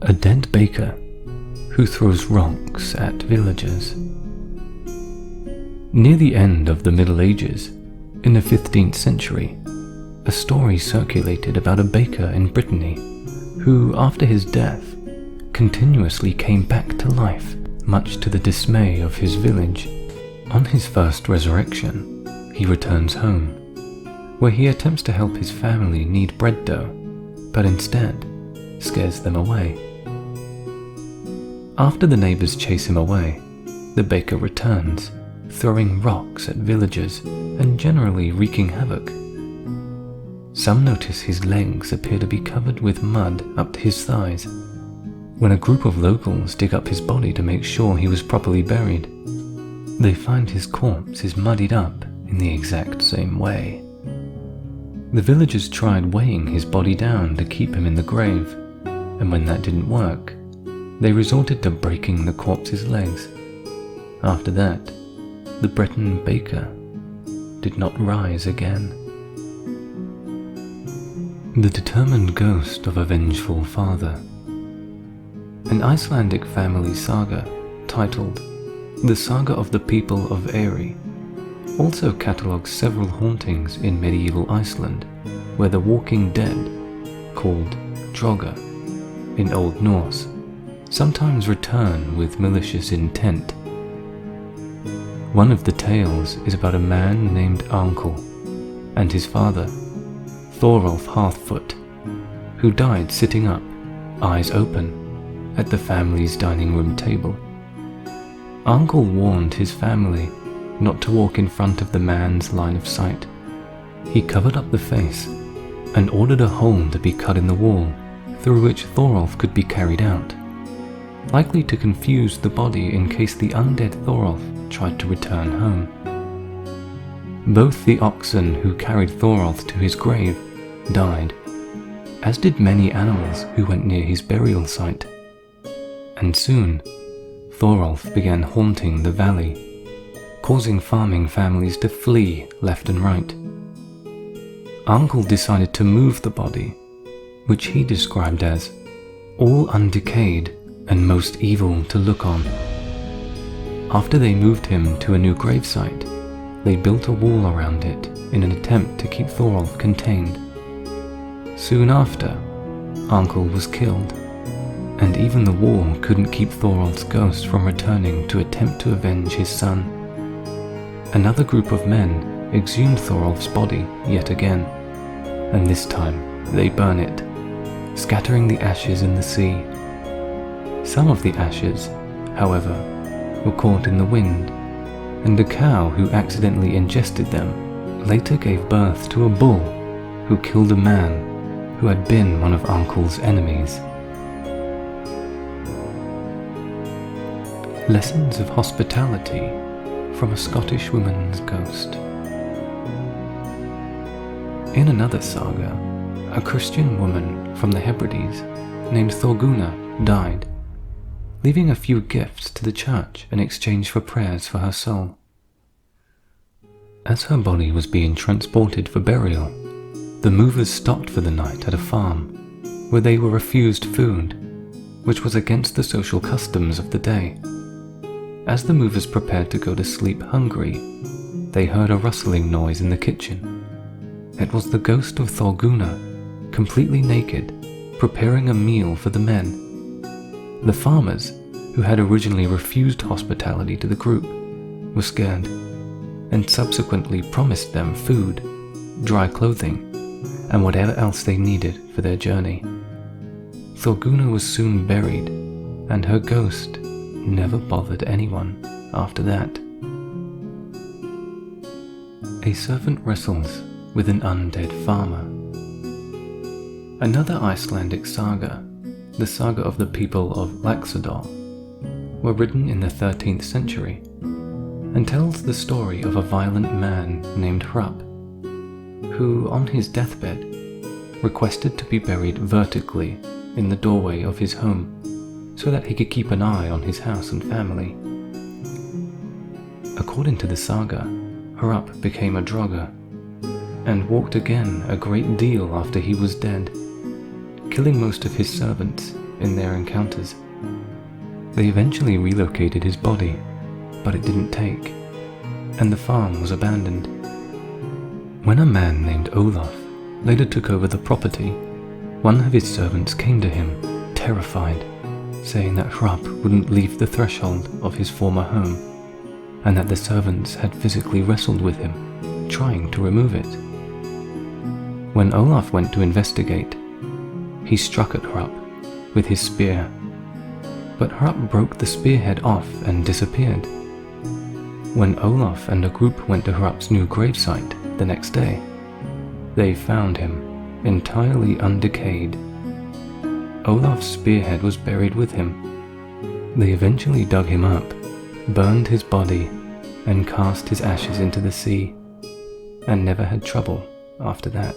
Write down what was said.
a dead baker who throws rocks at villagers. Near the end of the Middle Ages, in the 15th century, a story circulated about a baker in Brittany who, after his death, continuously came back to life, much to the dismay of his village. On his first resurrection, he returns home, where he attempts to help his family knead bread dough, but instead scares them away. After the neighbors chase him away, the baker returns, throwing rocks at villagers and generally wreaking havoc. Some notice his legs appear to be covered with mud up to his thighs. When a group of locals dig up his body to make sure he was properly buried, they find his corpse is muddied up in the exact same way. The villagers tried weighing his body down to keep him in the grave, and when that didn't work, they resorted to breaking the corpse's legs. After that, the Breton baker did not rise again. The determined ghost of a vengeful father. An Icelandic family saga titled The Saga of the People of Eyri also catalogues several hauntings in medieval Iceland where the walking dead, called Droga in Old Norse, sometimes return with malicious intent. One of the tales is about a man named Arnkell and his father, Thorolf Hearthfoot, who died sitting up, eyes open, at the family's dining room table. Arnkell warned his family not to walk in front of the man's line of sight. He covered up the face and ordered a hole to be cut in the wall through which Thorolf could be carried out, likely to confuse the body in case the undead Thorolf tried to return home. Both the oxen who carried Thorolf to his grave died, as did many animals who went near his burial site. And soon, Thorolf began haunting the valley, causing farming families to flee left and right. Arnkell decided to move the body, which he described as all undecayed and most evil to look on. After they moved him to a new gravesite, they built a wall around it in an attempt to keep Thorolf contained. Soon after, Arnkell was killed, and even the wall couldn't keep Thorolf's ghost from returning to attempt to avenge his son. Another group of men exhumed Thorolf's body yet again, and this time they burn it, scattering the ashes in the sea. Some of the ashes, however, were caught in the wind, and a cow who accidentally ingested them later gave birth to a bull who killed a man who had been one of Arnkell's enemies. Lessons of hospitality from a Scottish woman's ghost. In another saga, a Christian woman from the Hebrides named Thorgunna died, leaving a few gifts to the church in exchange for prayers for her soul. As her body was being transported for burial, the movers stopped for the night at a farm, where they were refused food, which was against the social customs of the day. As the movers prepared to go to sleep hungry, they heard a rustling noise in the kitchen. It was the ghost of Thorgunna, completely naked, preparing a meal for the men. The farmers, who had originally refused hospitality to the group, were scared, and subsequently promised them food, dry clothing, and whatever else they needed for their journey. Thorgunna was soon buried, and her ghost never bothered anyone after that. A servant wrestles with an undead farmer. Another Icelandic saga, the saga of the people of Laxdor, were written in the 13th century and tells the story of a violent man named Hrup, who on his deathbed requested to be buried vertically in the doorway of his home so that he could keep an eye on his house and family. According to the saga, Hrup became a Droga and walked again a great deal after he was dead, killing most of his servants in their encounters. They eventually relocated his body, but it didn't take, and the farm was abandoned. When a man named Olaf later took over the property, one of his servants came to him, terrified, saying that Hrup wouldn't leave the threshold of his former home, and that the servants had physically wrestled with him, trying to remove it. When Olaf went to investigate, he struck at Hrup with his spear, but Hrup broke the spearhead off and disappeared. When Olaf and a group went to Hrup's new gravesite the next day, they found him entirely undecayed. Olaf's spearhead was buried with him. They eventually dug him up, burned his body, and cast his ashes into the sea, and never had trouble after that.